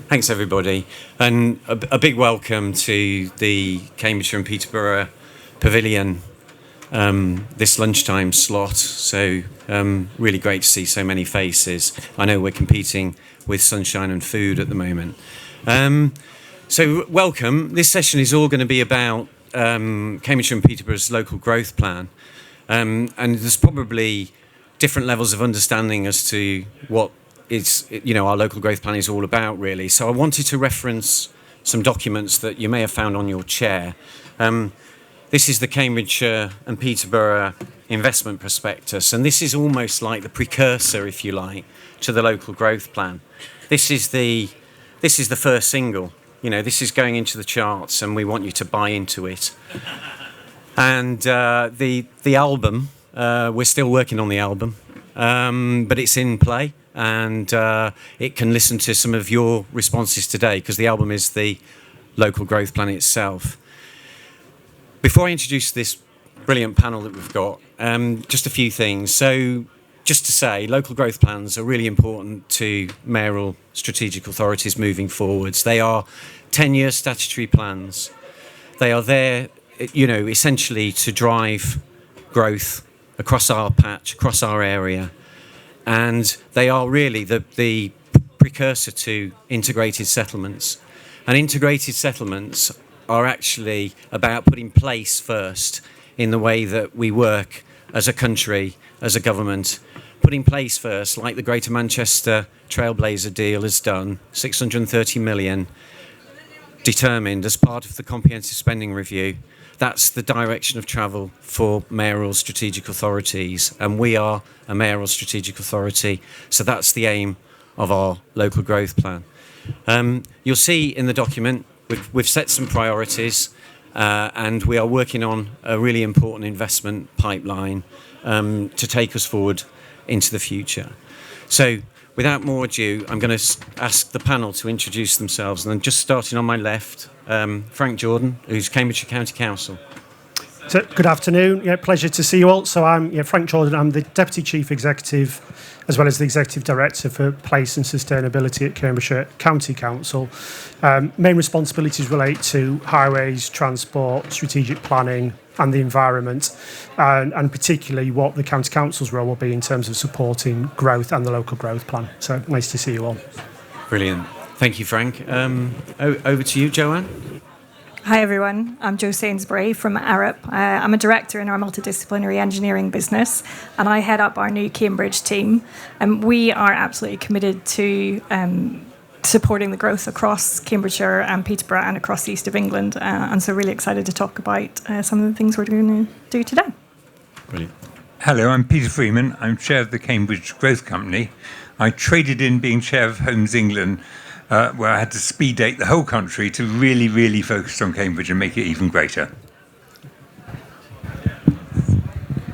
Thanks, everybody. And a big welcome to the Cambridgeshire and Peterborough Pavilion this lunchtime slot. So really great to see so many faces. I know we're competing with sunshine and food at the moment. So welcome. This session is all going to be about Cambridgeshire and Peterborough's local growth plan. And there's probably different levels of understanding as to what our local growth plan is all about, really. So I wanted to reference some documents that you may have found on your chair. This is the Cambridgeshire and Peterborough investment prospectus, and this is almost like the precursor, if you like, to the local growth plan. This is the first single. This is going into the charts, and we want you to buy into it. And the album, we're still working on the album, but it's in play. And it can listen to some of your responses today, because the album is the local growth plan itself. Before I introduce this brilliant panel that we've got, just a few things. So just to say, local growth plans are really important to mayoral strategic authorities moving forwards. They are 10-year statutory plans. They are there, essentially to drive growth across our patch, across our area. And they are really the precursor to integrated settlements. And integrated settlements are actually about putting place first in the way that we work as a country, as a government. Putting place first, like the Greater Manchester Trailblazer deal has done, 630 million, determined as part of the Comprehensive Spending Review. That's the direction of travel for mayoral strategic authorities, and we are a mayoral strategic authority, so that's the aim of our local growth plan. You'll see in the document we've set some priorities, and we are working on a really important investment pipeline to take us forward into the future. So without more ado, I'm going to ask the panel to introduce themselves, and then just starting on my left, Frank Jordan, who's Cambridgeshire County Council. So, good afternoon. Pleasure to see you all. So I'm Frank Jordan. I'm the Deputy Chief Executive, as well as the Executive Director for Place and Sustainability at Cambridgeshire County Council. Main responsibilities relate to highways, transport, strategic planning and the environment, and particularly what the County Council's role will be in terms of supporting growth and the local growth plan. So nice to see you all. Brilliant. Thank you, Frank. Over to you, Joanne. Hi everyone, I'm Jo Sainsbury from ARUP. I'm a director in our multidisciplinary engineering business, and I head up our new Cambridge team. We are absolutely committed to supporting the growth across Cambridgeshire and Peterborough and across the east of England, and so really excited to talk about some of the things we're going to do today. Brilliant. Hello, I'm Peter Freeman. I'm chair of the Cambridge Growth Company. I traded in being chair of Homes England, where I had to speed date the whole country to really, really focus on Cambridge and make it even greater.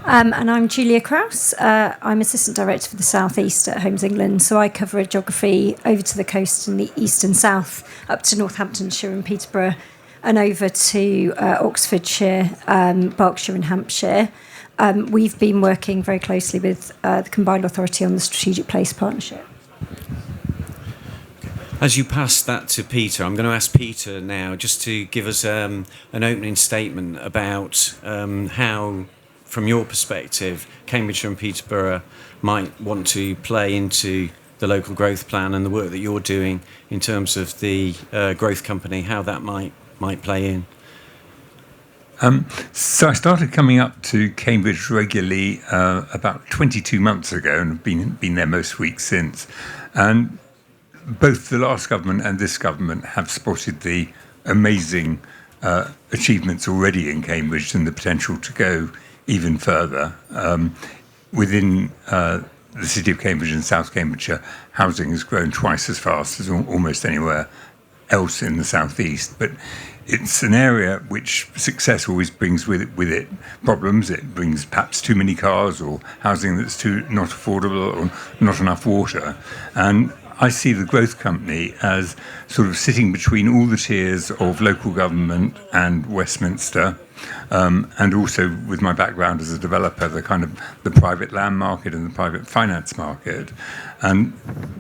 And I'm Julia Krause. I'm Assistant Director for the South East at Homes England, so I cover a geography over to the coast and the east and south, up to Northamptonshire and Peterborough, and over to Oxfordshire, Berkshire and Hampshire. We've been working very closely with the Combined Authority on the Strategic Place Partnership. As you pass that to Peter, I'm going to ask Peter now just to give us an opening statement about how, from your perspective, Cambridgeshire and Peterborough might want to play into the local growth plan and the work that you're doing in terms of the growth company, how that might play in. So I started coming up to Cambridge regularly about 22 months ago, and have been there most weeks since. And both the last government and this government have spotted the amazing achievements already in Cambridge and the potential to go even further. Within the city of Cambridge and South Cambridgeshire, housing has grown twice as fast as almost anywhere else in the southeast. But it's an area which success always brings with it problems. It brings perhaps too many cars or housing that's not affordable or not enough water. And I see the growth company as sort of sitting between all the tiers of local government and Westminster, and also with my background as a developer, the private land market and the private finance market. And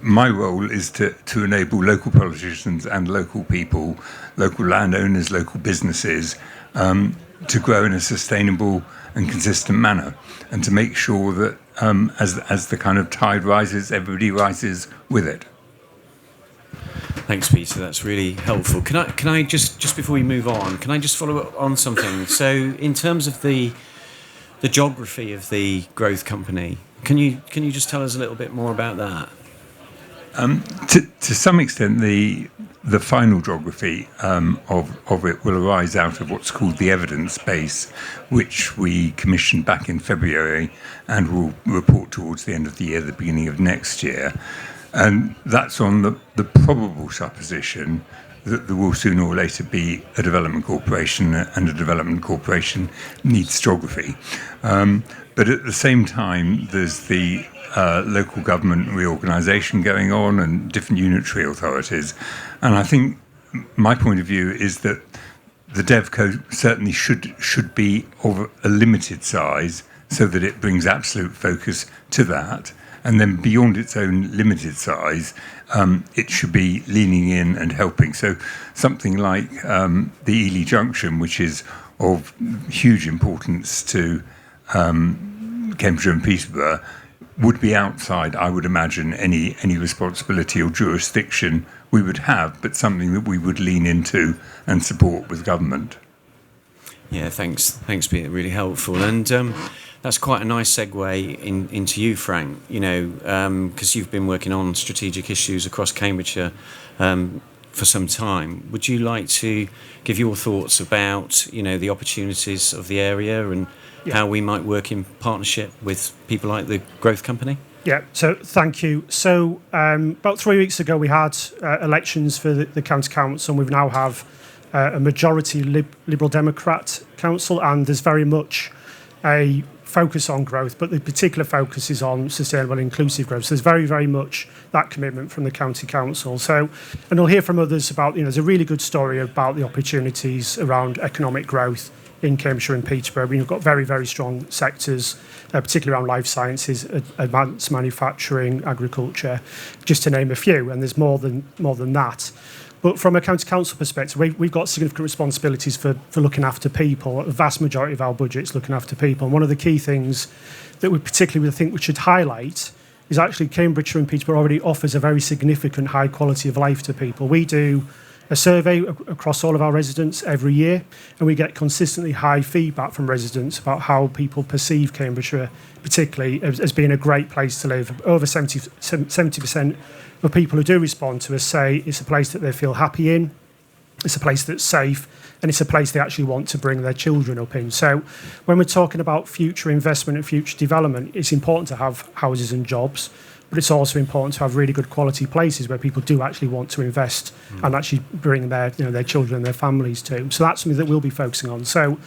my role is to enable local politicians and local people, local landowners, local businesses, to grow in a sustainable and consistent manner, and to make sure that as the kind of tide rises, everybody rises with it. Thanks, Peter. That's really helpful. Can I just before we move on, can I just follow up on something? So, in terms of the geography of the growth company, can you just tell us a little bit more about that? To some extent, the final geography of it will arise out of what's called the evidence base, which we commissioned back in February and will report towards the end of the year, the beginning of next year. And that's on the probable supposition that there will sooner or later be a development corporation, and a development corporation needs geography. But at the same time, there's the local government reorganisation going on and different unitary authorities. And I think my point of view is that the DevCo certainly should be of a limited size, so that it brings absolute focus to that. And then beyond its own limited size, it should be leaning in and helping. So something like the Ely Junction, which is of huge importance to Cambridgeshire and Peterborough, would be outside, I would imagine, any responsibility or jurisdiction we would have, but something that we would lean into and support with government. Yeah, thanks, Peter. Really helpful. And that's quite a nice segue into you, Frank. You know, because you've been working on strategic issues across Cambridgeshire for some time. Would you like to give your thoughts about, you know, the opportunities of the area and how we might work in partnership with people like the Growth Company? Yeah, so thank you. So about 3 weeks ago, we had elections for the County Council, and we now have a majority Liberal Democrat council, and there's very much a focus on growth, but the particular focus is on sustainable and inclusive growth. So there's very, very much that commitment from the County Council. So, and we'll hear from others about, you know, there's a really good story about the opportunities around economic growth in Cambridgeshire and Peterborough. We've got very, very strong sectors, particularly around life sciences, advanced manufacturing, agriculture, just to name a few, and there's more than that. But from a county council perspective, we've got significant responsibilities for looking after people. A vast majority of our budget's looking after people. And one of the key things that we particularly think we should highlight is actually Cambridgeshire and Peterborough already offers a very significant high quality of life to people. We do a survey across all of our residents every year, and we get consistently high feedback from residents about how people perceive Cambridgeshire, particularly as being a great place to live. Over 70% of people who do respond to us say it's a place that they feel happy in, it's a place that's safe, and it's a place they actually want to bring their children up in. So when we're talking about future investment and future development, it's important to have houses and jobs, but it's also important to have really good quality places where people do actually want to invest and actually bring their children and their families to. So that's something that we'll be focusing on. So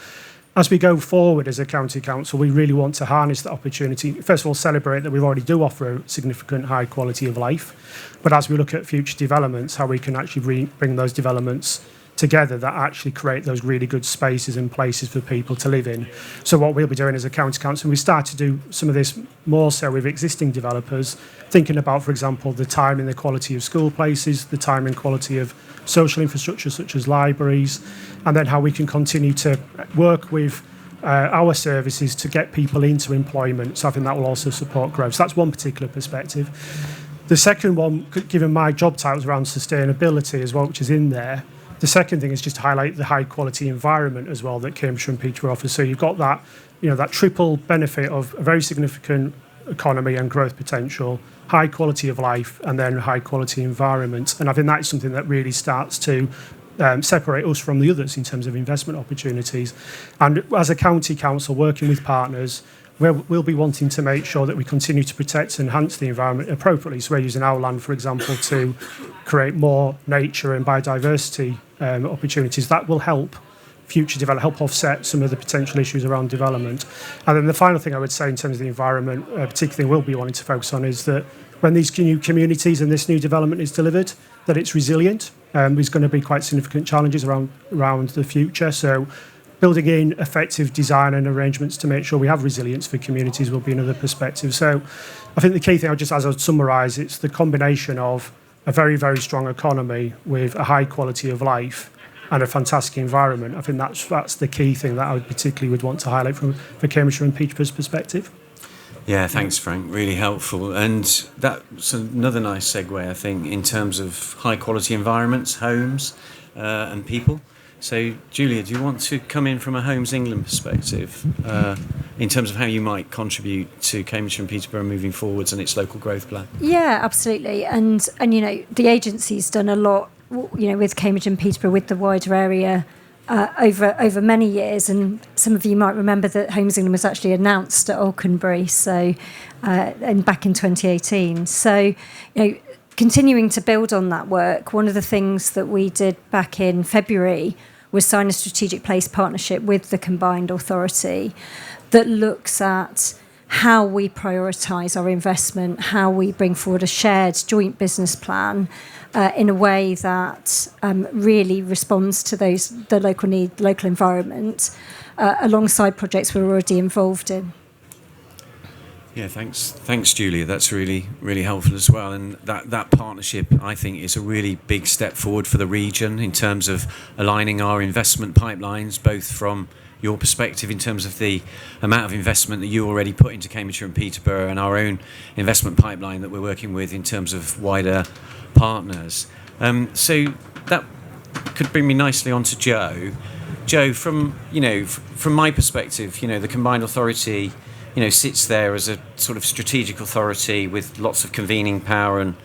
as we go forward as a county council, we really want to harness that opportunity. First of all, celebrate that we already do offer a significant high quality of life. But as we look at future developments, how we can actually bring those developments together that actually create those really good spaces and places for people to live in. So what we'll be doing as a county council, we start to do some of this more so with existing developers, thinking about, for example, the time and the quality of school places, the time and quality of social infrastructure such as libraries, and then how we can continue to work with our services to get people into employment. So I think that will also support growth. So that's one particular perspective. The second one, given my job titles around sustainability as well, which is in there, the second thing is just to highlight the high quality environment as well that Cambridgeshire and Peterborough offers. So you've got that, that triple benefit of a very significant economy and growth potential, high quality of life, and then high quality environment. And I think that is something that really starts to separate us from the others in terms of investment opportunities. And as a county council working with partners, we'll be wanting to make sure that we continue to protect and enhance the environment appropriately. So we're using our land, for example, to create more nature and biodiversity opportunities. That will help future development, help offset some of the potential issues around development. And then the final thing I would say in terms of the environment, particularly we'll be wanting to focus on, is that when these new communities and this new development is delivered, that it's resilient. There's going to be quite significant challenges around the future. So building in effective design and arrangements to make sure we have resilience for communities will be another perspective. So I think the key thing, just as I would summarise, it's the combination of a very, very strong economy with a high quality of life and a fantastic environment. I think that's the key thing that I would particularly would want to highlight for Cambridgeshire and Peterborough's perspective. Yeah, thanks, Frank. Really helpful. And that's another nice segue, I think, in terms of high-quality environments, homes, and people. So, Julia, do you want to come in from a Homes England perspective in terms of how you might contribute to Cambridgeshire and Peterborough moving forwards and its local growth plan? Yeah, absolutely. And the agency's done a lot, with Cambridge and Peterborough, with the wider area over many years. And some of you might remember that Homes England was actually announced at Alconbury, and back in 2018. So, continuing to build on that work, one of the things that we did back in February was sign a strategic place partnership with the combined authority that looks at how we prioritise our investment, how we bring forward a shared joint business plan in a way that really responds to the local need, local environment, alongside projects we're already involved in. Yeah, thanks, Julia. That's really, really helpful as well. And that partnership, I think, is a really big step forward for the region in terms of aligning our investment pipelines, both from your perspective in terms of the amount of investment that you already put into Cambridgeshire and Peterborough, and our own investment pipeline that we're working with in terms of wider partners. So that could bring me nicely on to Joe. Joe, from my perspective, the combined authority sits there as a sort of strategic authority with lots of convening power and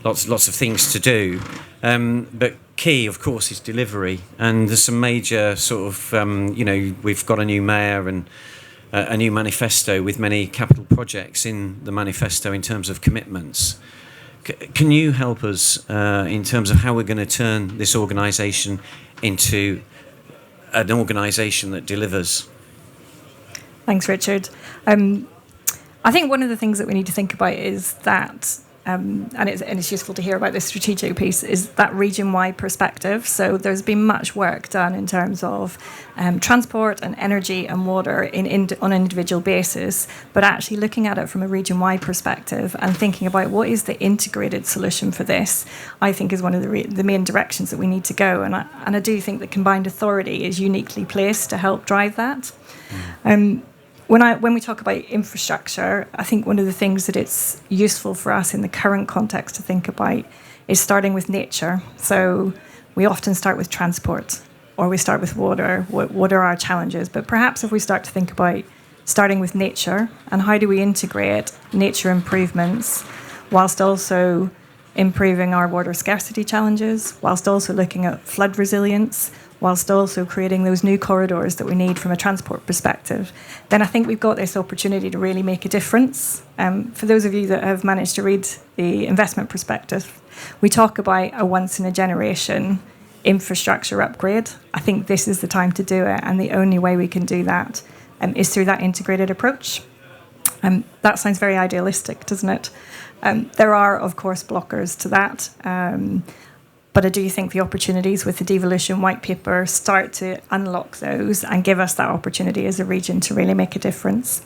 lots of things to do. But key, of course, is delivery. And there's some major sort of, we've got a new mayor and a new manifesto with many capital projects in the manifesto in terms of commitments. Can you help us in terms of how we're going to turn this organisation into an organisation that delivers? Thanks, Richard. I think one of the things that we need to think about is that, and it's useful to hear about this strategic piece, is that region-wide perspective. So there's been much work done in terms of transport and energy and water on an individual basis, but actually looking at it from a region-wide perspective and thinking about what is the integrated solution for this, I think is one of the main directions that we need to go. And I do think the combined authority is uniquely placed to help drive that. When we talk about infrastructure, I think one of the things that it's useful for us in the current context to think about is starting with nature. So we often start with transport, or we start with water. What are our challenges? But perhaps if we start to think about starting with nature, and how do we integrate nature improvements whilst also improving our water scarcity challenges, whilst also looking at flood resilience, whilst also creating those new corridors that we need from a transport perspective, then I think we've got this opportunity to really make a difference. For those of you that have managed to read the investment perspective, we talk about a once-in-a-generation infrastructure upgrade. I think this is the time to do it, and the only way we can do that is through that integrated approach. That sounds very idealistic, doesn't it? There are, of course, blockers to that. But I do think the opportunities with the devolution white paper start to unlock those and give us that opportunity as a region to really make a difference.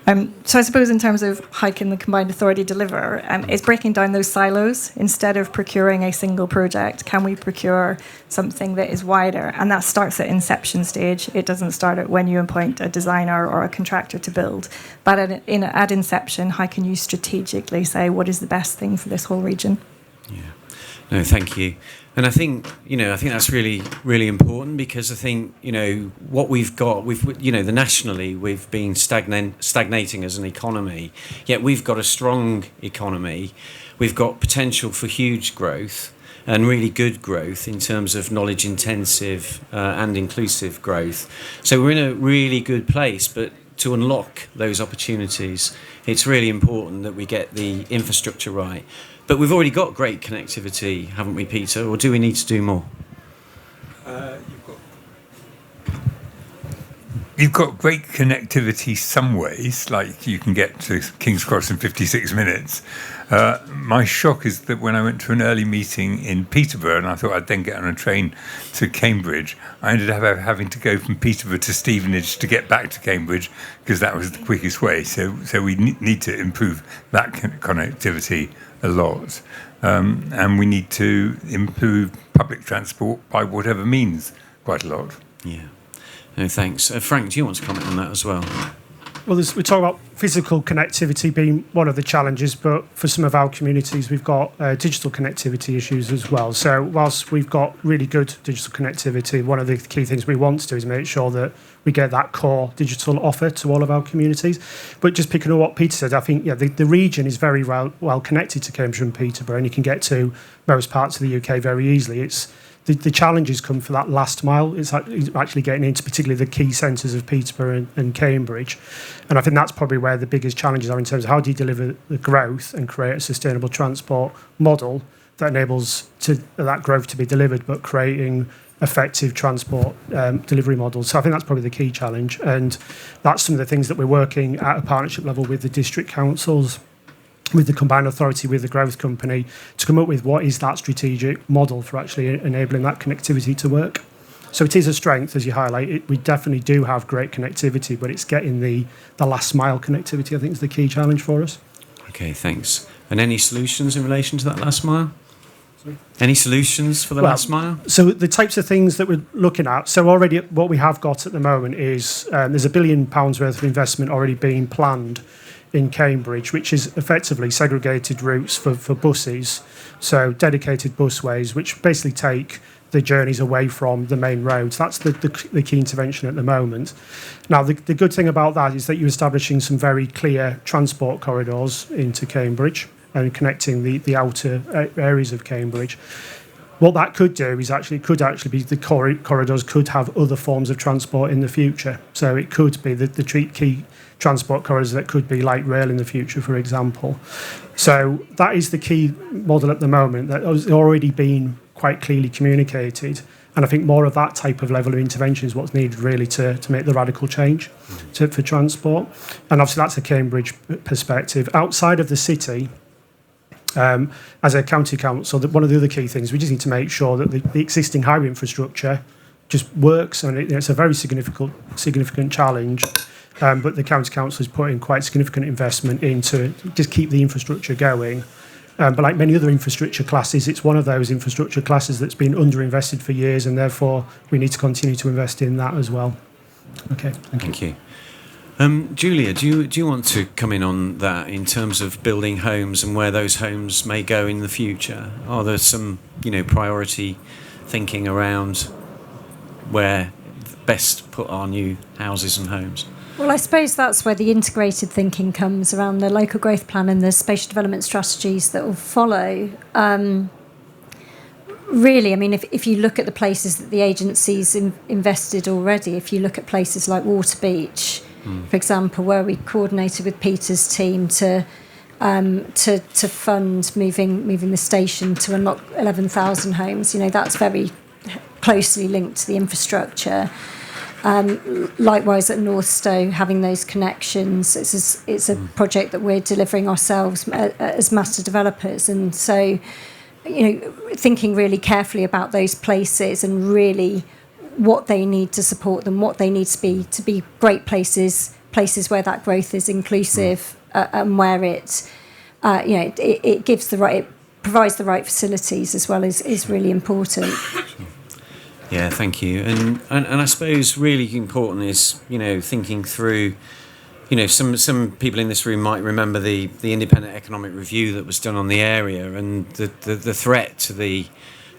So I suppose in terms of how can the combined authority deliver, is breaking down those silos. Instead of procuring a single project, can we procure something that is wider? And that starts at inception stage. It doesn't start at when you appoint a designer or a contractor to build. But at inception, how can you strategically say what is the best thing for this whole region? Yeah. No, thank you. And I think that's really, really important, because I think, what we've got, nationally, we've been stagnating as an economy, yet we've got a strong economy. We've got potential for huge growth and really good growth in terms of knowledge intensive and inclusive growth. So we're in a really good place, but to unlock those opportunities, it's really important that we get the infrastructure right. But we've already got great connectivity, haven't we, Peter? Or do we need to do more? You've got great connectivity some ways, like you can get to King's Cross in 56 minutes. My shock is that when I went to an early meeting in Peterborough and I thought I'd then get on a train to Cambridge, I ended up having to go from Peterborough to Stevenage to get back to Cambridge because that was the quickest way. So we need to improve that connectivity a lot. And we need to improve public transport by whatever means quite a lot. Yeah. No, thanks. Frank, do you want to comment on that as well? Well, we talk about physical connectivity being one of the challenges, but for some of our communities, we've got digital connectivity issues as well. So whilst we've got really good digital connectivity, one of the key things we want to do is make sure that we get that core digital offer to all of our communities. But just picking up what Peter said, I think the region is very well connected to Cambridgeshire and Peterborough, and you can get to most parts of the UK very easily. The challenges come for that last mile. It's actually getting into particularly the key centres of Peterborough and Cambridge. And I think that's probably where the biggest challenges are in terms of how do you deliver the growth and create a sustainable transport model that enables that growth to be delivered, but creating effective transport delivery models. So I think that's probably the key challenge. And that's some of the things that we're working at a partnership level with the district councils, with the combined authority, with the growth company, to come up with what is that strategic model for actually enabling that connectivity to work. So it is a strength, as you highlight. We definitely do have great connectivity, but it's getting the last mile connectivity, I think, is the key challenge for us. Okay, thanks. And any solutions in relation to that last mile? Sorry? Any solutions for the last mile? So the types of things that we're looking at, so already what we have got at the moment is there's £1 billion worth of investment already being planned in Cambridge, which is effectively segregated routes for buses, so dedicated busways, which basically take the journeys away from the main roads. That's the key intervention at the moment. Now, the good thing about that is that you're establishing some very clear transport corridors into Cambridge and connecting the outer areas of Cambridge. What that could do is could actually be the corridors could have other forms of transport in the future. So it could be the key transport corridors that could be light rail in the future, for example. So that is the key model at the moment that has already been quite clearly communicated. And I think more of that type of level of intervention is what's needed really to make the radical change for transport. And obviously that's a Cambridge perspective. Outside of the city, as a county council, one of the other key things, we just need to make sure that the existing highway infrastructure just works. And it's a very significant challenge. But the county council has put in quite significant investment into just keep the infrastructure going. But like many other infrastructure classes, it's one of those infrastructure classes that's been underinvested for years, and therefore we need to continue to invest in that as well. Okay, thank you. Julia, do you want to come in on that in terms of building homes and where those homes may go in the future? Are there some priority thinking around where best put our new houses and homes? Well, I suppose that's where the integrated thinking comes around the local growth plan and the spatial development strategies that will follow. Really, I mean, if you look at the places that the agency's invested already, if you look at places like Waterbeach, for example, where we coordinated with Peter's team to fund moving the station to unlock 11,000 homes, that's very closely linked to the infrastructure. Likewise at Northstowe, having those connections, it's a project that we're delivering ourselves as master developers, and so thinking really carefully about those places and really what they need to support them, what they need to be great places where that growth is inclusive, and where it provides the right facilities as well is really important. Yeah, thank you. And I suppose really important is, thinking through, some people in this room might remember the independent economic review that was done on the area and the threat to the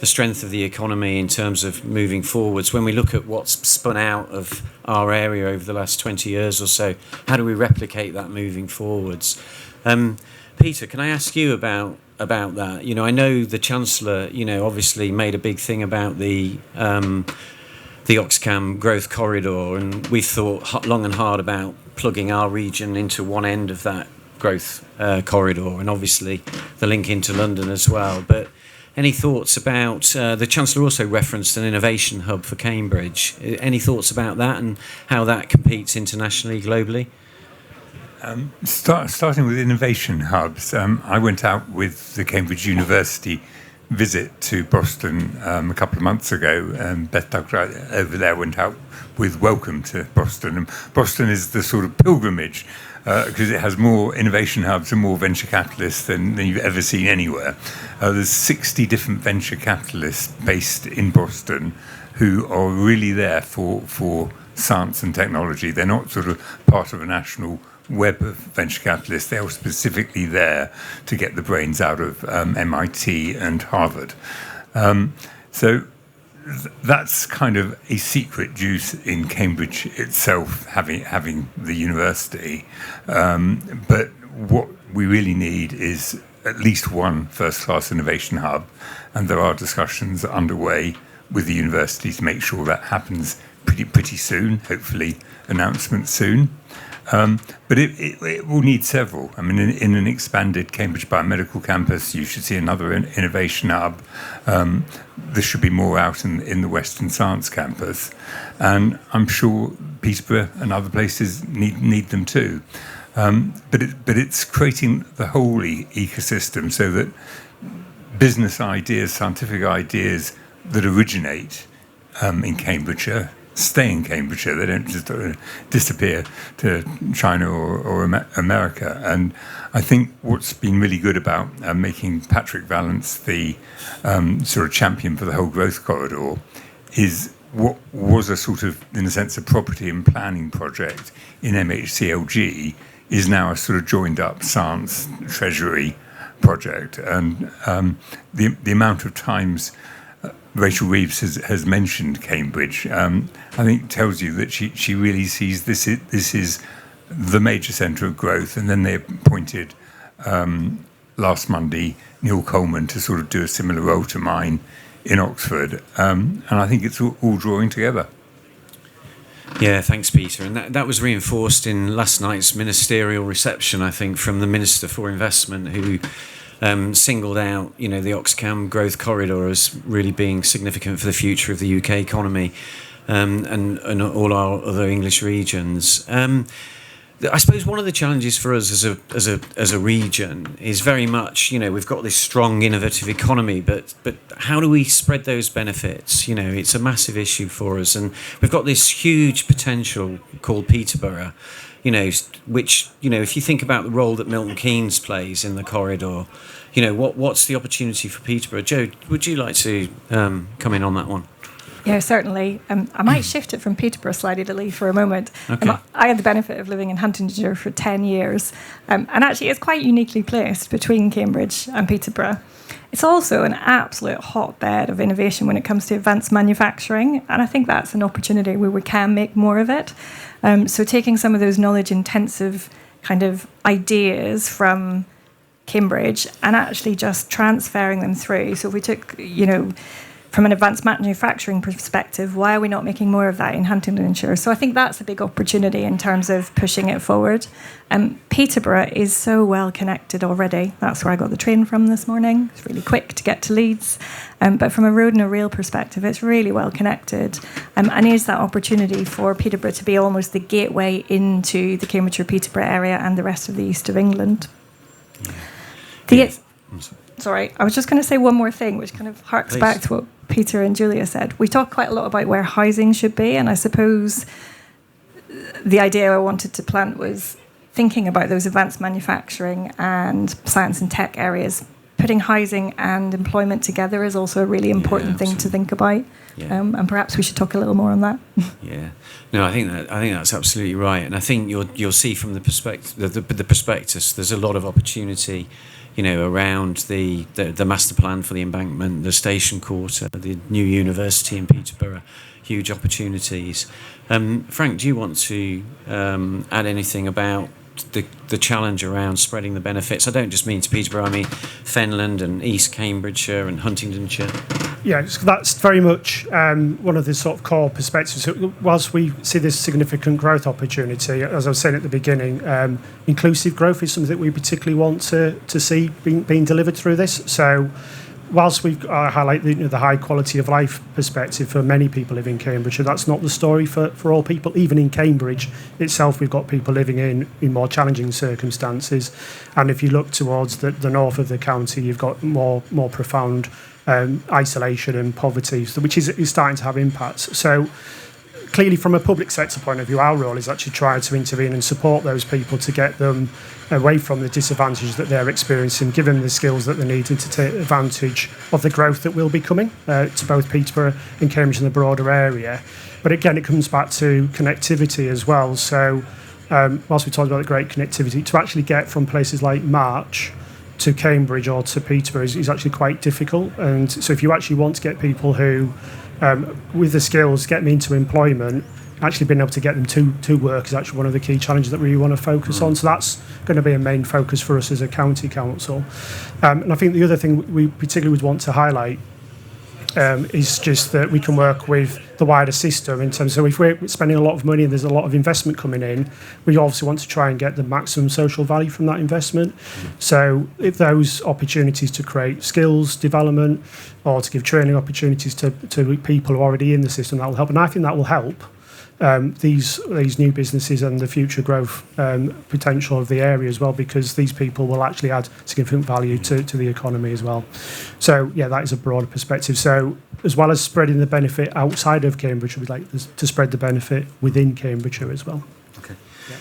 strength of the economy in terms of moving forwards. When we look at what's spun out of our area over the last 20 years or so, how do we replicate that moving forwards? Peter, can I ask you about that? I know the Chancellor, obviously made a big thing about the Oxcam growth corridor, and we've thought long and hard about plugging our region into one end of that growth corridor, and obviously the link into London as well. But any thoughts about the Chancellor also referenced an innovation hub for Cambridge? Any thoughts about that and how that competes internationally, globally? Starting with innovation hubs, I went out with the Cambridge University visit to Boston a couple of months ago, and Beth Douglas over there went out with Welcome to Boston. And Boston is the sort of pilgrimage because it has more innovation hubs and more venture capitalists than you've ever seen anywhere. There's 60 different venture capitalists based in Boston who are really there for science and technology. They're not sort of part of a national web of venture capitalists. They are specifically there to get the brains out of MIT and Harvard. So that's kind of a secret juice in Cambridge itself, having the university. But what we really need is at least one first-class innovation hub, and there are discussions underway with the university to make sure that happens pretty soon, hopefully announcement soon. But it will need several. I mean, in an expanded Cambridge Biomedical campus, you should see another innovation hub. There should be more out in the Western Science campus. And I'm sure Peterborough and other places need them too. But it's creating the whole ecosystem so that business ideas, scientific ideas that originate in Cambridgeshire stay in Cambridgeshire. They don't just disappear to China or America. And I think what's been really good about making Patrick Vallance the sort of champion for the whole growth corridor is what was a sort of, in a sense, a property and planning project in MHCLG is now a sort of joined up science treasury project. And the amount of times Rachel Reeves has mentioned Cambridge, I think tells you that she really sees this is the major centre of growth. And then they appointed last Monday Neil Coleman to sort of do a similar role to mine in Oxford. And I think it's all drawing together. Yeah, thanks, Peter. And that was reinforced in last night's ministerial reception, I think, from the Minister for Investment, who singled out, the Oxcam growth corridor as really being significant for the future of the UK economy and all our other English regions. I suppose one of the challenges for us as a region is very much, we've got this strong innovative economy, but how do we spread those benefits? It's a massive issue for us, and we've got this huge potential called Peterborough. Which, if you think about the role that Milton Keynes plays in the corridor, what's the opportunity for Peterborough? Jo, would you like to come in on that one? Yeah, certainly. I might shift it from Peterborough slightly to Leith for a moment. Okay. I had the benefit of living in Huntingdonshire for 10 years, and actually it's quite uniquely placed between Cambridge and Peterborough. It's also an absolute hotbed of innovation when it comes to advanced manufacturing, and I think that's an opportunity where we can make more of it. So taking some of those knowledge-intensive kind of ideas from Cambridge and actually just transferring them through. So if we took, from an advanced manufacturing perspective, why are we not making more of that in Huntingdonshire? So I think that's a big opportunity in terms of pushing it forward. Peterborough is so well connected already. That's where I got the train from this morning. It's really quick to get to Leeds. But from a road and a rail perspective, it's really well connected. And is that opportunity for Peterborough to be almost the gateway into the Cambridgeshire-Peterborough area and the rest of the east of England. Sorry, I was just going to say one more thing, which kind of harks back to what Peter and Julia said. We talk quite a lot about where housing should be, and I suppose the idea I wanted to plant was thinking about those advanced manufacturing and science and tech areas. Putting housing and employment together is also a really important thing to think about, and perhaps we should talk a little more on that. Yeah, no, I think that's absolutely right, and I think you'll see from the prospectus, there's a lot of opportunity, around the master plan for the embankment, the station quarter, the new university in Peterborough, huge opportunities. Frank, do you want to add anything about the challenge around spreading the benefits? I don't just mean to Peterborough, I mean Fenland and East Cambridgeshire and Huntingdonshire. Yeah, that's very much one of the sort of core perspectives. Whilst we see this significant growth opportunity, as I was saying at the beginning, inclusive growth is something that we particularly want to see being delivered through this. So whilst we've highlight the high quality of life perspective for many people living in Cambridgeshire, that's not the story for all people. Even in Cambridge itself, we've got people living in more challenging circumstances. And if you look towards the north of the county, you've got more profound isolation and poverty, which is starting to have impacts. So clearly, from a public sector point of view, our role is actually try to intervene and support those people to get them away from the disadvantages that they're experiencing, give them the skills that they need to take advantage of the growth that will be coming to both Peterborough and Cambridge and the broader area. But again, it comes back to connectivity as well. So whilst we talked about the great connectivity, to actually get from places like March to Cambridge or to Peterborough is actually quite difficult. And so if you actually want to get people who with the skills, get them into employment, actually being able to get them to work is actually one of the key challenges that we really want to focus on. So that's going to be a main focus for us as a county council. And I think the other thing we particularly would want to highlight is just that we can work with the wider system in terms of if we're spending a lot of money and there's a lot of investment coming in, we obviously want to try and get the maximum social value from that investment. So if those opportunities to create skills development or to give training opportunities to people who are already in the system, that will help. And I think that will help these new businesses and the future growth potential of the area as well, because these people will actually add significant value to the economy as well. So yeah, that is a broader perspective. So as well as spreading the benefit outside of Cambridge, we'd like to spread the benefit within Cambridgeshire as well. Okay. Yeah.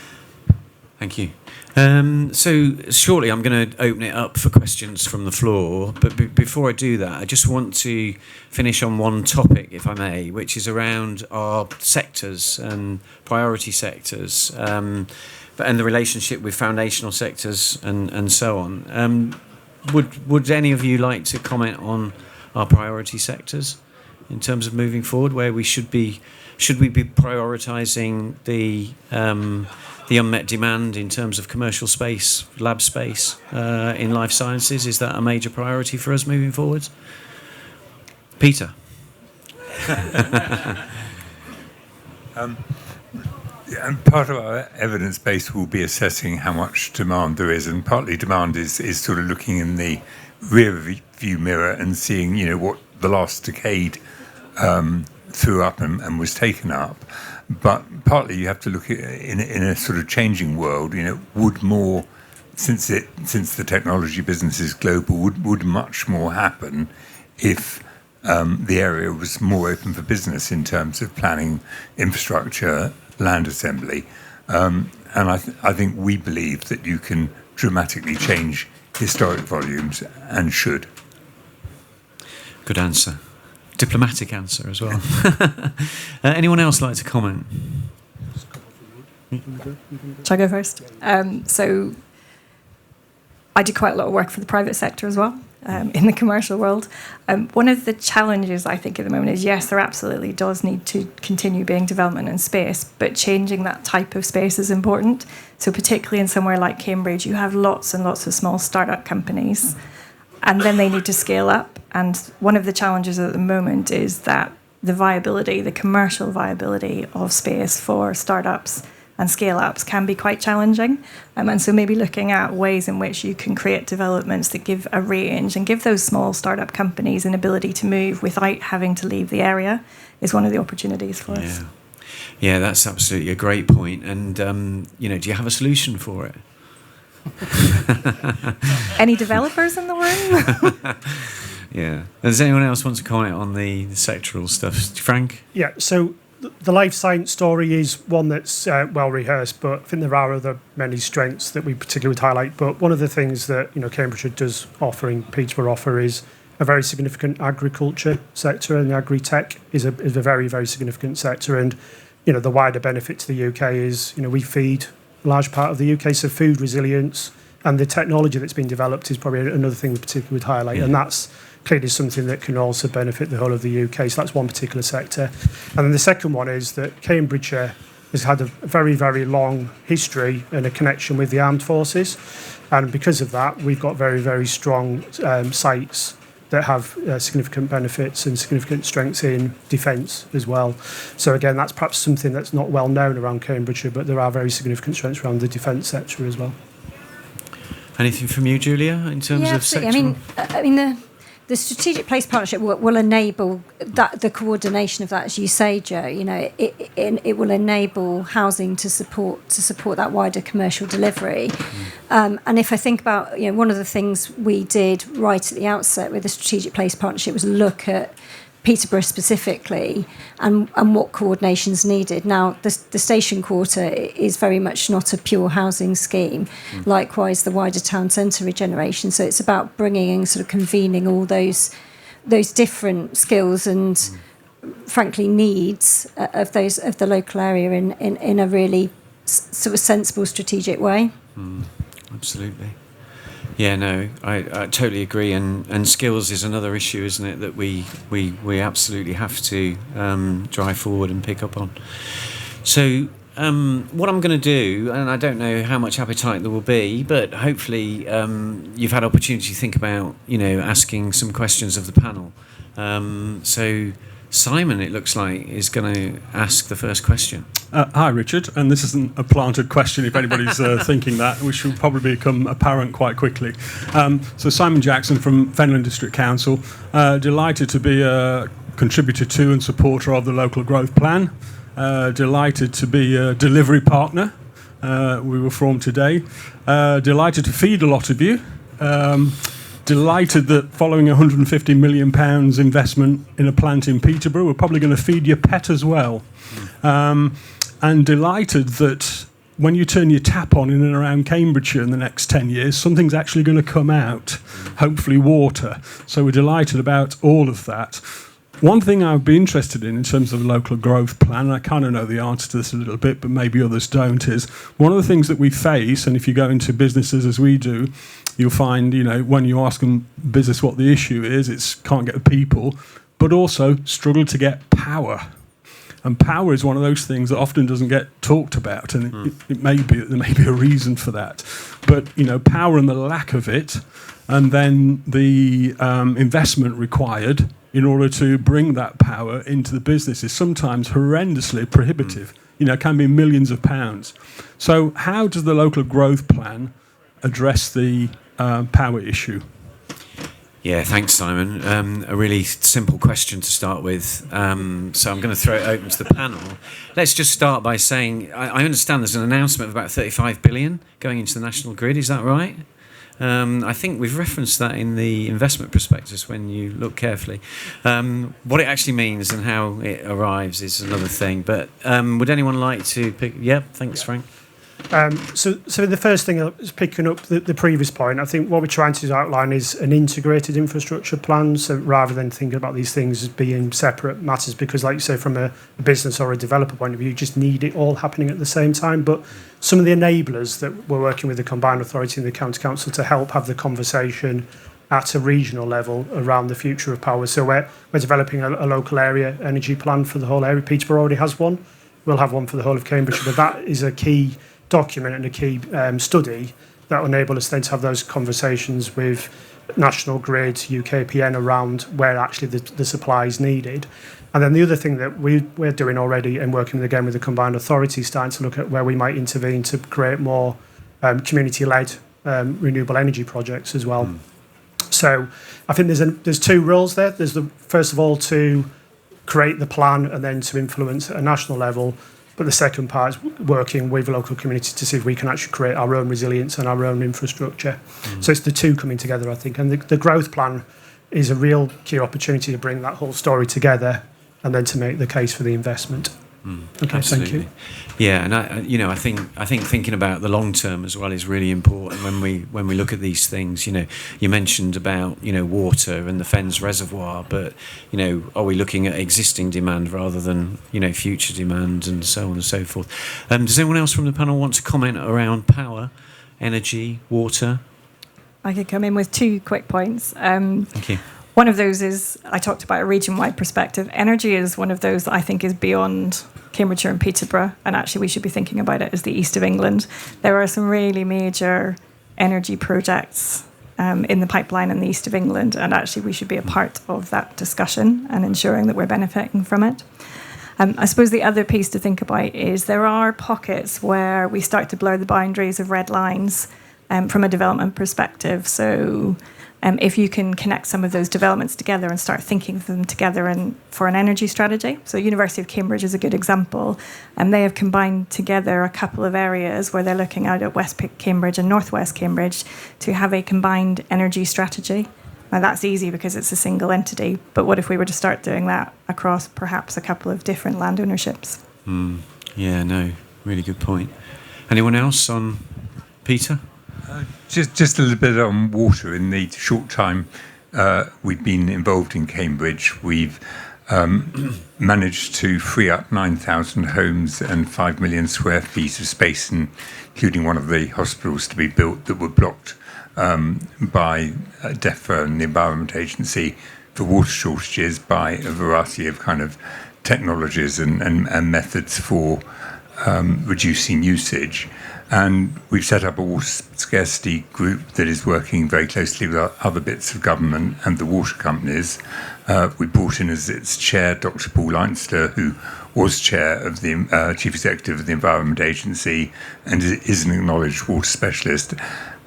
Thank you. So shortly I'm going to open it up for questions from the floor, but before I do that, I just want to finish on one topic, if I may, which is around our sectors and priority sectors, and the relationship with foundational sectors and so on. Would any of you like to comment on our priority sectors in terms of moving forward, where we should we be prioritising the unmet demand in terms of commercial space, lab space in life sciences? Is that a major priority for us moving forward? Peter? And part of our evidence base will be assessing how much demand there is, and partly demand is sort of looking in the rear view mirror and seeing, what the last decade threw up and was taken up. But partly you have to look at in a sort of changing world. Would more, since the technology business is global, would much more happen if the area was more open for business in terms of planning, infrastructure, land assembly, and I think we believe that you can dramatically change historic volumes and should. Good answer. Diplomatic answer as well. Anyone else like to comment? Shall I go first? So I do quite a lot of work for the private sector as well, in the commercial world. One of the challenges I think at the moment is, yes, there absolutely does need to continue being development in space, but changing that type of space is important. So particularly in somewhere like Cambridge, you have lots and lots of small startup companies, and then they need to scale up. And one of the challenges at the moment is that the commercial viability of space for startups and scale-ups can be quite challenging. And so maybe looking at ways in which you can create developments that give a range and give those small startup companies an ability to move without having to leave the area is one of the opportunities for us. Yeah, that's absolutely a great point. And, do you have a solution for it? Any developers in the room? Yeah. Does anyone else want to comment on the sectoral stuff? Frank? Yeah, so the life science story is one that's well rehearsed, but I think there are other many strengths that we particularly would highlight. But one of the things that Cambridgeshire does offer and Peterborough offer is a very significant agriculture sector, and agri-tech is a very, very significant sector. And the wider benefit to the UK is we feed a large part of the UK, so food resilience and the technology that's been developed is probably another thing we particularly would highlight, and that's clearly something that can also benefit the whole of the UK. So that's one particular sector. And then the second one is that Cambridgeshire has had a very, very long history and a connection with the armed forces. And because of that, we've got very, very strong sites that have significant benefits and significant strengths in defence as well. So again, that's perhaps something that's not well known around Cambridgeshire, but there are very significant strengths around the defence sector as well. Anything from you, Julia, in terms of sectoral? I mean, the strategic place partnership will enable that, the coordination of that, as you say, Joe. It will enable housing to support that wider commercial delivery. And if I think about, one of the things we did right at the outset with the strategic place partnership was look at Peterborough specifically and what coordination's needed. Now, the station quarter is very much not a pure housing scheme. Likewise, the wider town centre regeneration. So it's about bringing and sort of convening all those different skills and, frankly, needs of the local area in a really sort of sensible, strategic way. Absolutely. Yeah, no, I totally agree, and skills is another issue, isn't it, that we absolutely have to drive forward and pick up on. So what I'm going to do, and I don't know how much appetite there will be, but hopefully you've had opportunity to think about, asking some questions of the panel. So Simon, it looks like, is going to ask the first question. Hi, Richard, and this isn't a planted question if anybody's thinking that, which will probably become apparent quite quickly. So Simon Jackson from Fenland District Council, delighted to be a contributor to and supporter of the local growth plan, delighted to be a delivery partner. We were formed today. Delighted to feed a lot of you. Delighted that following £150 million investment in a plant in Peterborough, we're probably going to feed your pet as well. And delighted that when you turn your tap on in and around Cambridgeshire in the next 10 years, something's actually going to come out, hopefully water. So we're delighted about all of that. One thing I would be interested in terms of the local growth plan, and I kind of know the answer to this a little bit, but maybe others don't, is one of the things that we face, and if you go into businesses as we do, you'll find, when you ask them business what the issue is, it's can't get the people, but also struggle to get power. And power is one of those things that often doesn't get talked about, and it may be that there may be a reason for that. But, power and the lack of it, and then the investment required in order to bring that power into the business is sometimes horrendously prohibitive. Can be millions of pounds. So how does the local growth plan address the power issue? Yeah, thanks, Simon. A really simple question to start with. So I'm going to throw it open to the panel. Let's just start by saying I understand there's an announcement of about 35 billion going into the national grid. Is that right? I think we've referenced that in the investment prospectus when you look carefully. What it actually means and how it arrives is another thing. But would anyone like to pick? Yeah, thanks, Frank. So the first thing is picking up the previous point. I think what we're trying to outline is an integrated infrastructure plan. So rather than thinking about these things as being separate matters, because like you say, from a business or a developer point of view, you just need it all happening at the same time. But some of the enablers that we're working with the Combined Authority and the County Council to help have the conversation at a regional level around the future of power. So we're developing a local area energy plan for the whole area. Peterborough already has one. We'll have one for the whole of Cambridgeshire, but that is a key document and a key study that will enable us then to have those conversations with National Grid, UKPN around where actually the supply is needed. And then the other thing that we're doing already and working with the Combined Authority, starting to look at where we might intervene to create more community-led renewable energy projects as well. So I think there's two roles there. There's first of all to create the plan and then to influence at a national level. But the second part is working with the local community to see if we can actually create our own resilience and our own infrastructure. So it's the two coming together, I think. And the growth plan is a real key opportunity to bring that whole story together and then to make the case for the investment. Okay, absolutely. Thank you. Yeah, and I think thinking about the long term as well is really important when we look at these things. You mentioned about water and the Fens Reservoir, but are we looking at existing demand rather than future demand and so on and so forth? Does anyone else from the panel want to comment around power, energy, water? I could come in with two quick points. Thank you. One of those is, I talked about a region-wide perspective. Energy is one of those that I think is beyond Cambridgeshire and Peterborough, and actually we should be thinking about it as the east of England. There are some really major energy projects in the pipeline in the east of England, and actually we should be a part of that discussion and ensuring that we're benefiting from it. I suppose the other piece to think about is there are pockets where we start to blur the boundaries of red lines from a development perspective. So if you can connect some of those developments together and start thinking of them together and for an energy strategy. So University of Cambridge is a good example, and they have combined together a couple of areas where they're looking out at West Cambridge and Northwest Cambridge to have a combined energy strategy. Now that's easy because it's a single entity, but what if we were to start doing that across perhaps a couple of different land ownerships? Yeah, no, really good point. Anyone else on Peter? Just a little bit on water. In the short time we've been involved in Cambridge, we've managed to free up 9,000 homes and 5 million square feet of space, including one of the hospitals to be built that were blocked by DEFRA and the Environment Agency for water shortages by a variety of kind of technologies and methods for reducing usage. And we've set up a water scarcity group that is working very closely with other bits of government and the water companies. We brought in as its chair Dr. Paul Leinster, who was chair of the chief executive of the Environment Agency and is an acknowledged water specialist.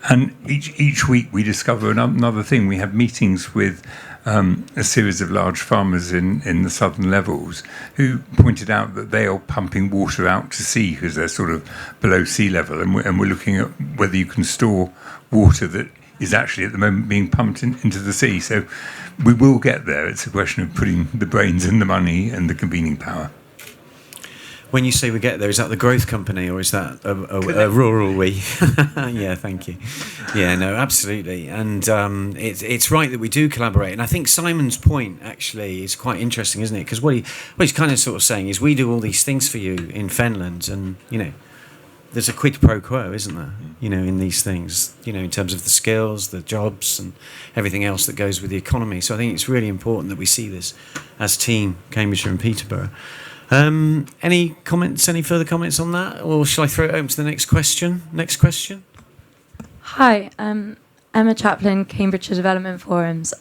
And each week we discover another thing. We have meetings with a series of large farmers in the southern levels who pointed out that they are pumping water out to sea because they're sort of below sea level, and we're looking at whether you can store water that is actually at the moment being pumped into the sea. So we will get there. It's a question of putting the brains and the money and the convening power. When you say we get there, is that the growth company or is that a rural we? Yeah, thank you. Yeah, no, absolutely. And it's right that we do collaborate. And I think Simon's point actually is quite interesting, isn't it? Because what he's kind of sort of saying is we do all these things for you in Finland, and, you know, there's a quid pro quo, isn't there, you know, in these things, you know, in terms of the skills, the jobs and everything else that goes with the economy. So I think it's really important that we see this as team Cambridgeshire and Peterborough. Any comments, any further comments on that? Or shall I throw it open to the next question? Next question. Hi, Emma Chaplin, Cambridgeshire Development Forums.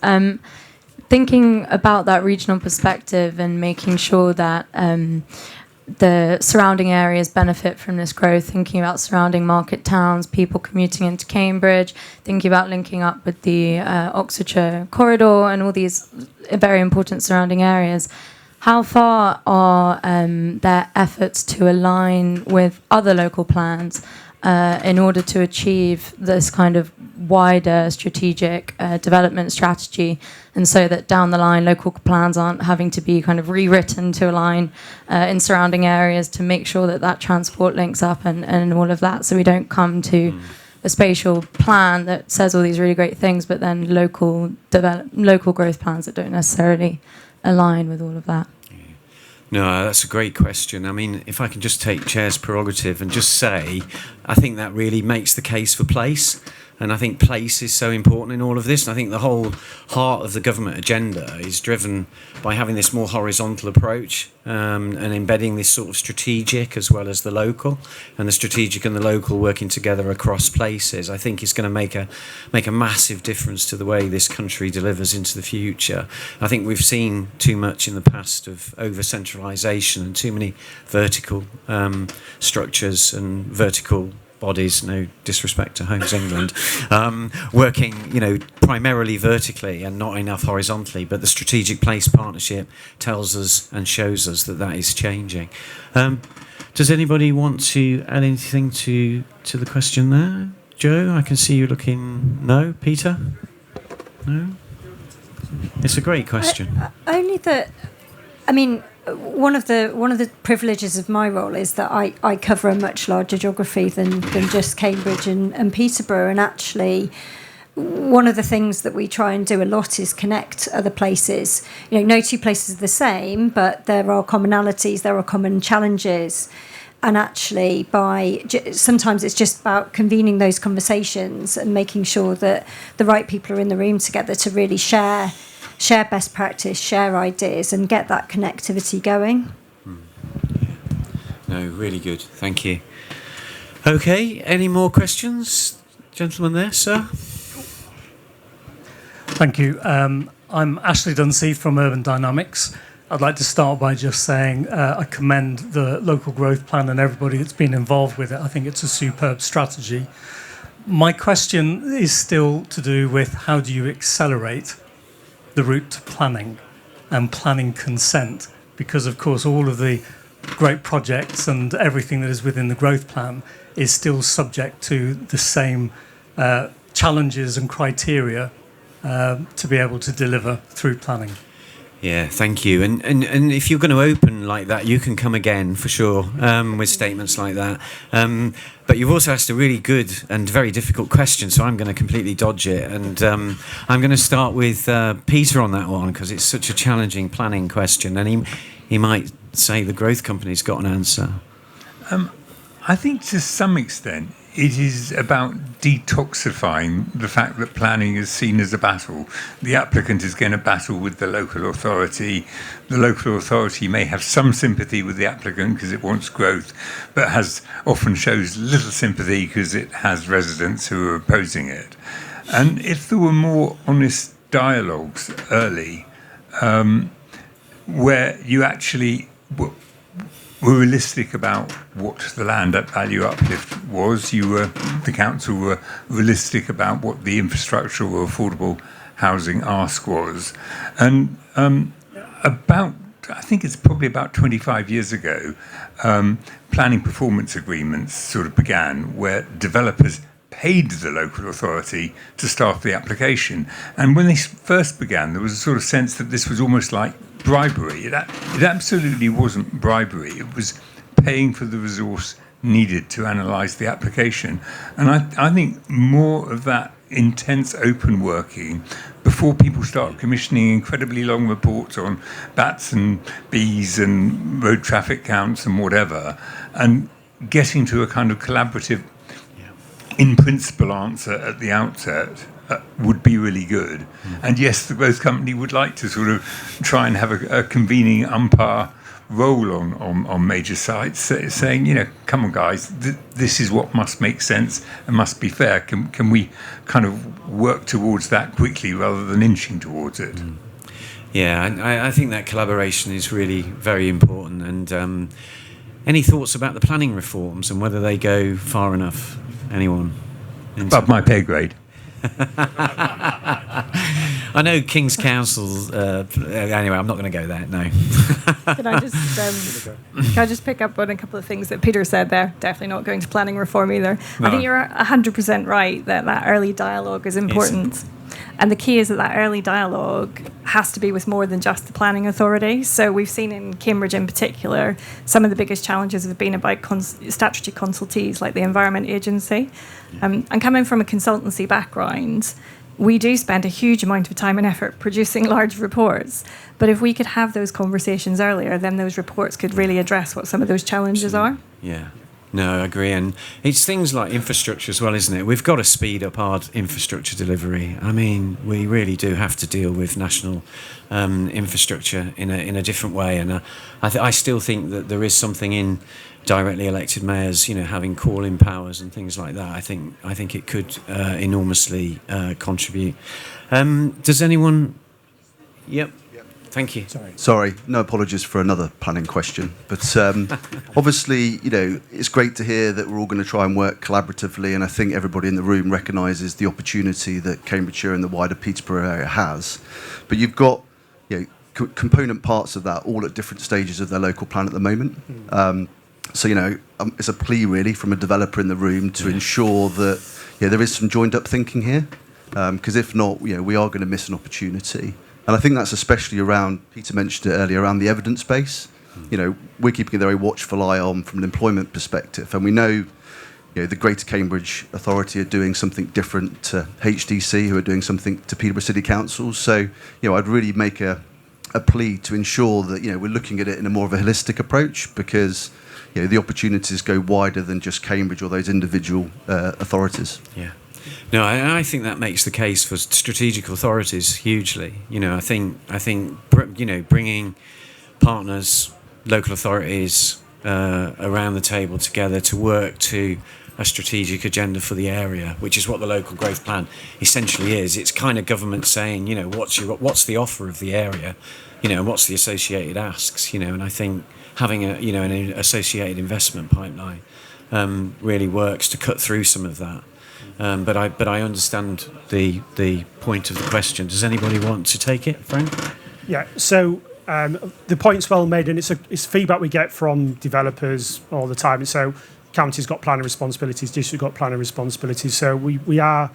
Thinking about that regional perspective and making sure that the surrounding areas benefit from this growth, thinking about surrounding market towns, people commuting into Cambridge, thinking about linking up with the Oxfordshire corridor and all these very important surrounding areas. How far are their efforts to align with other local plans in order to achieve this kind of wider strategic development strategy, and so that down the line local plans aren't having to be kind of rewritten to align in surrounding areas to make sure that that transport links up and all of that, so we don't come to a spatial plan that says all these really great things, but then local growth plans that don't necessarily align with all of that. No, that's a great question. I mean, if I can just take Chair's prerogative and just say, I think that really makes the case for place. And I think place is so important in all of this. And I think the whole heart of the government agenda is driven by having this more horizontal approach and embedding this sort of strategic as well as the local, and the strategic and the local working together across places. I think is going to make a massive difference to the way this country delivers into the future. I think we've seen too much in the past of over-centralisation and too many vertical structures and vertical bodies, no disrespect to Homes England, working, you know, primarily vertically and not enough horizontally. But the Strategic Place Partnership tells us and shows us that that is changing. Does anybody want to add anything to the question there? Joe, I can see you looking. No, Peter? No? It's a great question. Only that, I mean, one of the privileges of my role is that I cover a much larger geography than just Cambridge and Peterborough, and actually one of the things that we try and do a lot is connect other places. You know, no two places are the same, but there are commonalities, there are common challenges, and actually sometimes it's just about convening those conversations and making sure that the right people are in the room together to really share best practice, share ideas, and get that connectivity going. No, really good. Thank you. Okay, any more questions? Gentleman there, sir. Thank you. I'm Ashley Dunseith from Urban Dynamics. I'd like to start by just saying I commend the local growth plan and everybody that's been involved with it. I think it's a superb strategy. My question is still to do with how do you accelerate the route to planning and planning consent? Because, of course, all of the great projects and everything that is within the growth plan is still subject to the same challenges and criteria to be able to deliver through planning. Yeah, thank you. And if you're going to open like that, you can come again for sure with statements like that. But you've also asked a really good and very difficult question, so I'm going to completely dodge it. And I'm going to start with Peter on that one because it's such a challenging planning question, and he might say the growth company's got an answer. I think to some extent it is about detoxifying the fact that planning is seen as a battle. The applicant is going to battle with the local authority. The local authority may have some sympathy with the applicant because it wants growth, but often shows little sympathy because it has residents who are opposing it. And if there were more honest dialogues early, where you actually were realistic about what the land value uplift was, the council were realistic about what the infrastructure or affordable housing ask was. And I think it's probably about 25 years ago, planning performance agreements sort of began where developers paid the local authority to staff the application. And when they first began, there was a sort of sense that this was almost like bribery. It absolutely wasn't bribery. It was paying for the resource needed to analyse the application. And I think more of that intense open working before people start commissioning incredibly long reports on bats and bees and road traffic counts and whatever, and getting to a kind of collaborative in principle answer at the outset would be really good. And yes, the growth company would like to sort of try and have a convening umpire role on major sites, saying, come on guys, this is what must make sense and must be fair. Can we kind of work towards that quickly rather than inching towards it? Yeah, I think that collaboration is really very important. And any thoughts about the planning reforms and whether they go far enough? Anyone? Above my pay grade. I know King's Council. Anyway, I'm not going to go there. No. Can I just pick up on a couple of things that Peter said there? Definitely not going to planning reform either. No. I think you're 100% right that early dialogue is important. And the key is that early dialogue has to be with more than just the planning authority. So we've seen in Cambridge in particular, some of the biggest challenges have been about statutory consultees like the Environment Agency. And coming from a consultancy background, we do spend a huge amount of time and effort producing large reports. But if we could have those conversations earlier, then those reports could really address what some of those challenges are. Yeah. No, I agree. And it's things like infrastructure as well, isn't it? We've got to speed up our infrastructure delivery. I mean, we really do have to deal with national infrastructure in a different way. And I still think that there is something in directly elected mayors, having call-in powers and things like that. I think it could enormously contribute. Does anyone? Yep. Thank you. Sorry, no apologies for another planning question. But obviously, it's great to hear that we're all going to try and work collaboratively, and I think everybody in the room recognises the opportunity that Cambridgeshire and the wider Peterborough area has. But you've got component parts of that all at different stages of their local plan at the moment. So, it's a plea really from a developer in the room to ensure that there is some joined-up thinking here, because if not, we are going to miss an opportunity. And I think that's especially around, Peter mentioned it earlier, around the evidence base. We're keeping a very watchful eye on from an employment perspective. And we know, the Greater Cambridge Authority are doing something different to HDC, who are doing something to Peterborough City Council. So, I'd really make a plea to ensure that, we're looking at it in a more of a holistic approach, because, the opportunities go wider than just Cambridge or those individual authorities. Yeah. No, I think that makes the case for strategic authorities hugely. I think bringing partners, local authorities around the table together to work to a strategic agenda for the area, which is what the local growth plan essentially is. It's kind of government saying, what's the offer of the area, what's the associated asks, and I think having an associated investment pipeline really works to cut through some of that. But I understand the point of the question. Does anybody want to take it, Frank? Yeah. So the point's well made, and it's feedback we get from developers all the time. And so county's got planning responsibilities, district got planning responsibilities. So we are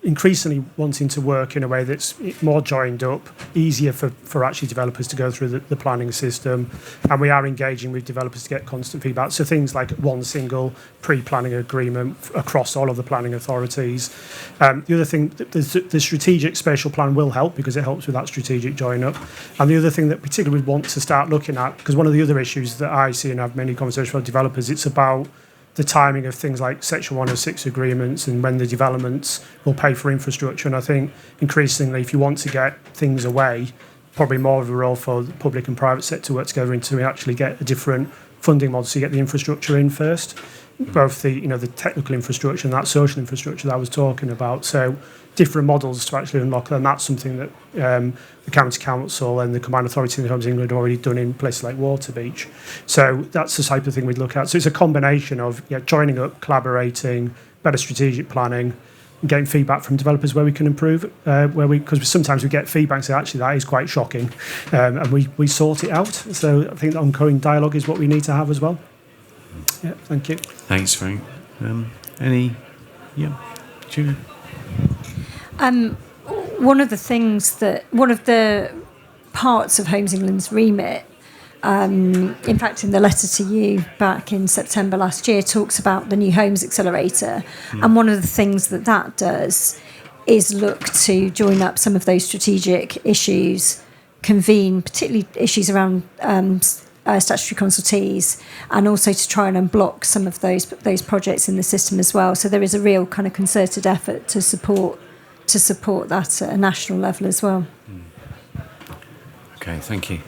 increasingly wanting to work in a way that's more joined up, easier for actually developers to go through the planning system, and we are engaging with developers to get constant feedback. So things like one single pre-planning agreement across all of the planning authorities. The other thing, the strategic spatial plan will help because it helps with that strategic join up. And the other thing that particularly we want to start looking at, because one of the other issues that I see and have many conversations with developers, it's about the timing of things like Section 106 agreements and when the developments will pay for infrastructure. And I think increasingly, if you want to get things away, probably more of a role for the public and private sector to work together to actually get a different funding model, so you get the infrastructure in first, both the technical infrastructure and that social infrastructure that I was talking about. So different models to actually unlock, and that's something that the County Council and the Combined Authority in Homes England have already done in places like Waterbeach. So that's the type of thing we'd look at. So it's a combination of joining up, collaborating, better strategic planning, and getting feedback from developers where we can improve, because sometimes we get feedback and say, actually, that is quite shocking, and we sort it out. So I think the ongoing dialogue is what we need to have as well. Yeah, thank you. Thanks, Frank. Julia? One of the parts of Homes England's remit, in fact, in the letter to you back in September last year, talks about the New Homes Accelerator. And one of the things that does is look to join up some of those strategic issues, convene particularly issues around statutory consultees, and also to try and unblock some of those projects in the system as well. So there is a real kind of concerted effort to support that at a national level as well. Okay, thank you.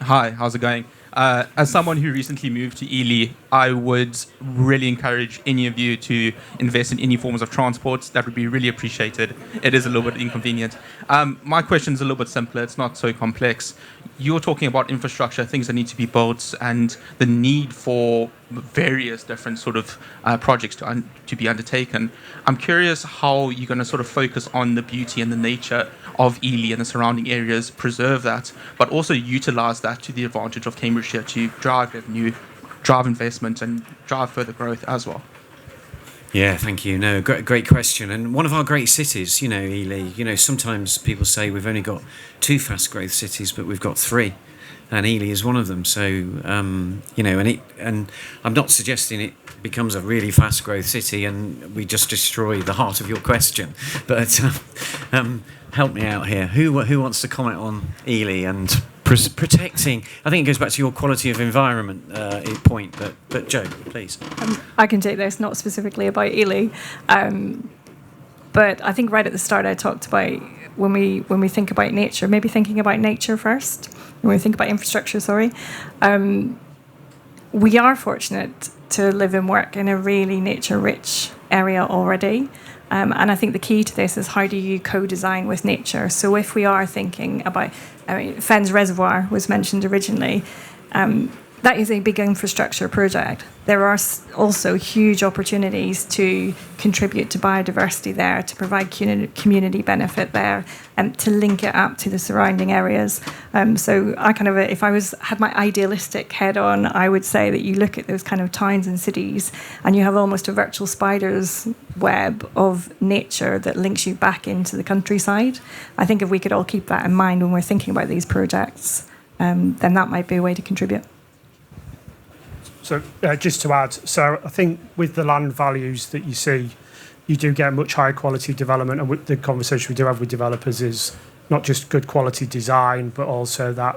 Hi, how's it going? As someone who recently moved to Ely, I would really encourage any of you to invest in any forms of transport. That would be really appreciated. It is a little bit inconvenient. My question is a little bit simpler. It's not so complex. You're talking about infrastructure, things that need to be built, and the need for various different sort of projects to be undertaken. I'm curious how you're going to sort of focus on the beauty and the nature of Ely and the surrounding areas, preserve that, but also utilise that to the advantage of Cambridgeshire to drive revenue, drive investment, and drive further growth as well. Yeah, thank you. No, great question. And one of our great cities, Ely, sometimes people say we've only got 2 fast growth cities, but we've got 3. And Ely is one of them. So, and I'm not suggesting it becomes a really fast growth city and we just destroy the heart of your question. But help me out here. Who wants to comment on Ely and protecting? I think it goes back to your quality of environment point. But Jo, please. I can take this, not specifically about Ely, but I think right at the start I talked about when we think about nature, maybe thinking about nature first. When we think about infrastructure, we are fortunate to live and work in a really nature-rich area already. And I think the key to this is how do you co-design with nature? So if we are thinking about, Fens Reservoir was mentioned originally, that is a big infrastructure project. There are also huge opportunities to contribute to biodiversity there, to provide community benefit there, and to link it up to the surrounding areas. So I if I had my idealistic head on, I would say that you look at those kind of towns and cities and you have almost a virtual spider's web of nature that links you back into the countryside. I think if we could all keep that in mind when we're thinking about these projects, then that might be a way to contribute. So just to add, so I think with the land values that you see, you do get much higher quality development, and with the conversation we do have with developers is not just good quality design, but also that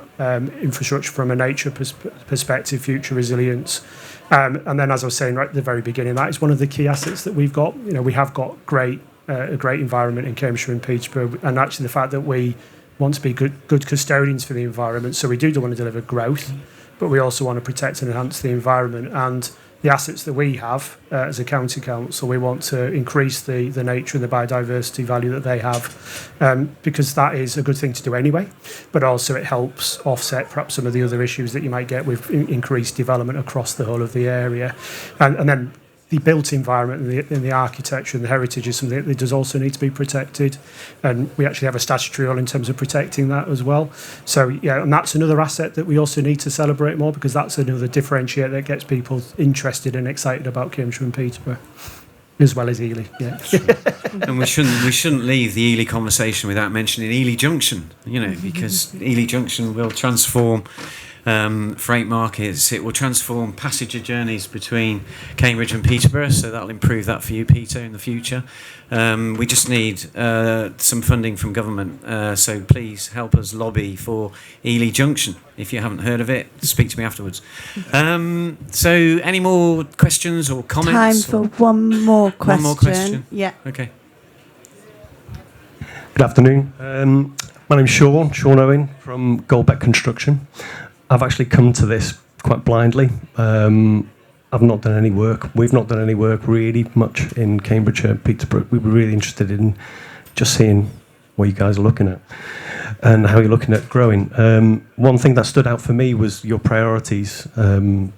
infrastructure from a nature perspective, future resilience. And then, as I was saying right at the very beginning, that is one of the key assets that we've got. We have got a great environment in Cambridgeshire and Peterborough, and actually the fact that we want to be good custodians for the environment, so we do want to deliver growth, but we also want to protect and enhance the environment. And the assets that we have as a county council, we want to increase the nature and the biodiversity value that they have, because that is a good thing to do anyway, but also it helps offset perhaps some of the other issues that you might get with increased development across the whole of the area. And then the built environment and the architecture and the heritage is something that does also need to be protected, and we actually have a statutory role in terms of protecting that as well. So yeah, and that's another asset that we also need to celebrate more, because that's another differentiator that gets people interested and excited about Cambridgeshire and Peterborough, as well as Ely. Yeah. And we shouldn't leave the Ely conversation without mentioning Ely Junction, because Ely Junction will transform freight markets. It will transform passenger journeys between Cambridge and Peterborough, so that'll improve that for you, Peter, in the future. We just need some funding from government, so please help us lobby for Ely Junction. If you haven't heard of it, speak to me afterwards. So any more questions or comments? Time for one more question. One more question? Yeah. Okay. Good afternoon. My name's Sean Owen from Goldbeck Construction. I've actually come to this quite blindly. I've not done any work. We've not done any work really much in Cambridgeshire and Peterborough. We were really interested in just seeing what you guys are looking at and how you're looking at growing. One thing that stood out for me was your priorities. Looking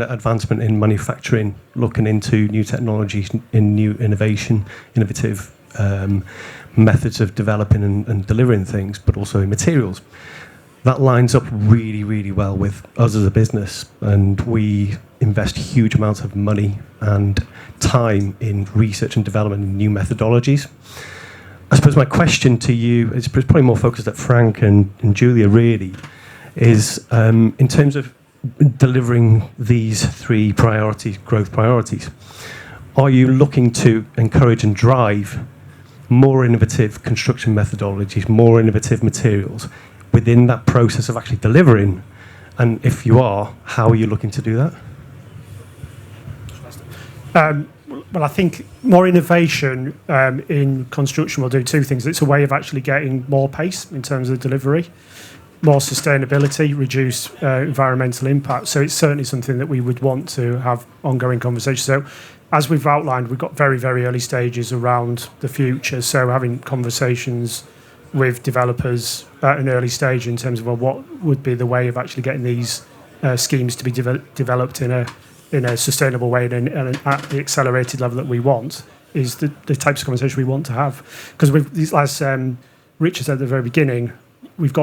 at advancement in manufacturing, looking into new technologies, in new innovative methods of developing and delivering things, but also in materials. That lines up really, really well with us as a business, and we invest huge amounts of money and time in research and development and new methodologies. I suppose my question to you is probably more focused at Frank and Julia, really, is in terms of delivering these three growth priorities, are you looking to encourage and drive more innovative construction methodologies, more innovative materials within that process of actually delivering? And if you are, how are you looking to do that? Well, I think more innovation in construction will do two things. It's a way of actually getting more pace in terms of delivery, more sustainability, reduce environmental impact. So it's certainly something that we would want to have ongoing conversations. So as we've outlined, we've got very, very early stages around the future. So having conversations with developers at an early stage in terms of what would be the way of actually getting these schemes to be developed in a sustainable way and at the accelerated level that we want is the types of conversation we want to have. Because as Richard said at the very beginning, we've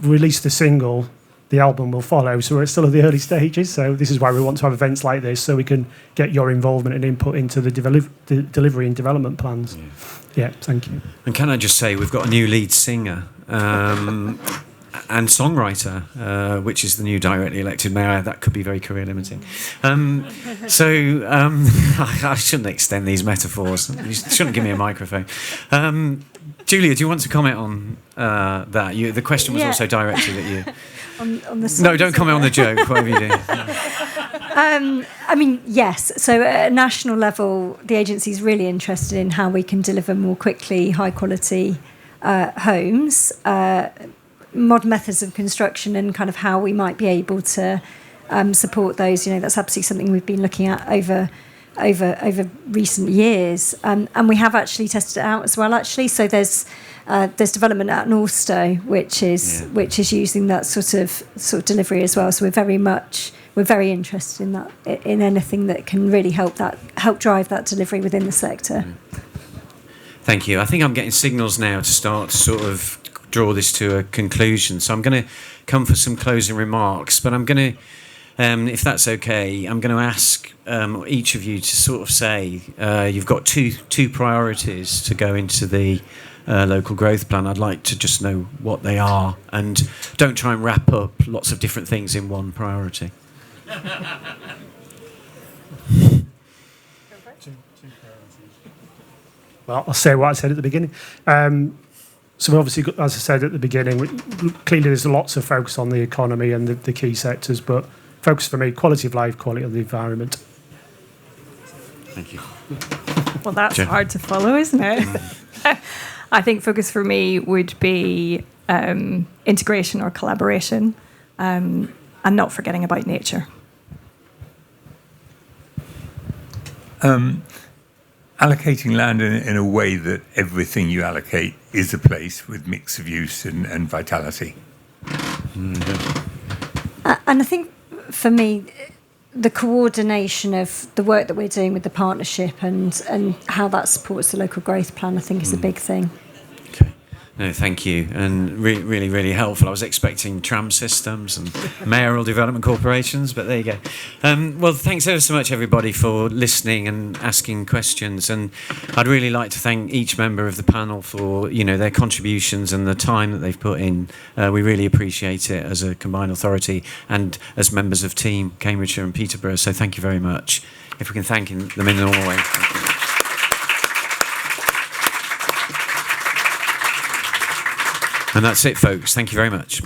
released the single, the album will follow, so we're still at the early stages. So this is why we want to have events like this, so we can get your involvement and input into the delivery and development plans. Yeah, thank you. And can I just say, we've got a new lead singer and songwriter, which is the new directly elected mayor. That could be very career limiting. I shouldn't extend these metaphors. You shouldn't give me a microphone. Julia, do you want to comment on that? The question was also directed at you. On the no, don't comment on the joke, whatever you do. Yes. So at a national level, the agency is really interested in how we can deliver more quickly, high-quality homes, modern methods of construction, and kind of how we might be able to support those. That's absolutely something we've been looking at over recent years, and we have actually tested it out as well. Actually, so there's development at Northstowe, which is using that sort of delivery as well. So we're very interested in that, in anything that can really help drive that delivery within the sector. Thank you. I think I'm getting signals now to start to sort of draw this to a conclusion. So I'm going to come for some closing remarks, but I'm going to. If that's okay, I'm going to ask each of you to sort of say you've got two priorities to go into the local growth plan. I'd like to just know what they are, and don't try and wrap up lots of different things in one priority. Well, I'll say what I said at the beginning. So obviously, as I said at the beginning, clearly there's lots of focus on the economy and the key sectors, but focus for me, quality of life, quality of the environment. Thank you. Well, that's hard to follow, isn't it? I think focus for me would be integration or collaboration, and not forgetting about nature. Allocating land in a way that everything you allocate is a place with mix of use and vitality. And I think, for me, the coordination of the work that we're doing with the partnership and how that supports the local growth plan, I think, is a big thing. No, thank you, and really, really helpful. I was expecting tram systems and mayoral development corporations, but there you go. Well, thanks ever so much, everybody, for listening and asking questions. And I'd really like to thank each member of the panel for, their contributions and the time that they've put in. We really appreciate it as a combined authority and as members of team Cambridgeshire and Peterborough. So thank you very much. If we can thank them in a normal way. Thank you. And that's it, folks. Thank you very much.